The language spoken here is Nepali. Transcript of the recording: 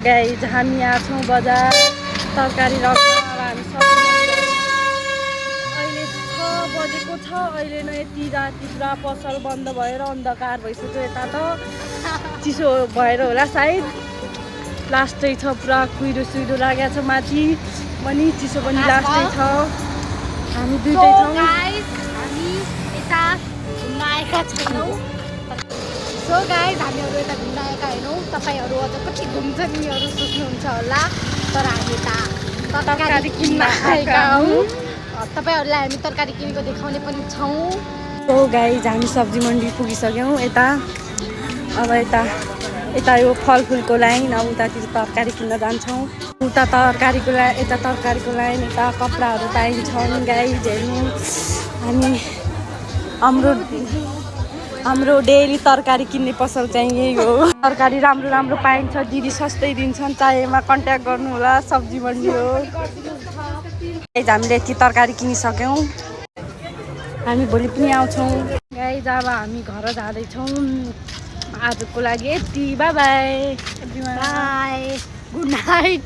गाइज हामी यहाँ छौँ बजार तरकारी राख्न। हामी सबै अहिले 6 बजेको छ। अहिले नै यति राति पुरा पसल बन्द भएर अन्धकार भइसक्यो। यता त चिसो भएर होला सायद। लास्टै छ, पुरा कुहिरो सुइरो लागेको छ। माथि पनि चिसो पनि लास्टै छ। हामी दुइटै छौँ। हामी यता घुम्न आएका छैनौँ। सो गाइज हामीहरू यता घुम्न आएका होइनौँ। तपाईँहरू अझ कति घुम्छन् यिनीहरू सोच्नुहुन्छ होला, तर हामी यता तरकारी किन्न आएका हौँ। तपाईँहरूलाई हामी तरकारी किनेको देखाउने पनि छौँ। सो गाइज हामी सब्जी मन्डी पुगिसक्यौँ। यता अब यता यो फलफुलको लाइन, अब उतातिर तरकारी किन्न जान्छौँ। उता तरकारीको लाइन, यता तरकारीको लाइन, यता कपडाहरू पाइन्छन्। गाइज हेर्नु, हाम्रो डेली तरकारी किन्ने पसल चाहिँ यही हो। तरकारी राम्रो राम्रो पाइन्छ, दिदी सस्तै दिन्छन्। चाहिएमा कन्ट्याक्ट गर्नु होला, सब्जी मन्डी हो। गाइज हामीले यति तरकारी किनिसक्यौँ। हामी भोलि पनि आउँछौँ। गाइज अब हामी घर जाँदैछौँ आजको लागि। यति by by, by, good night.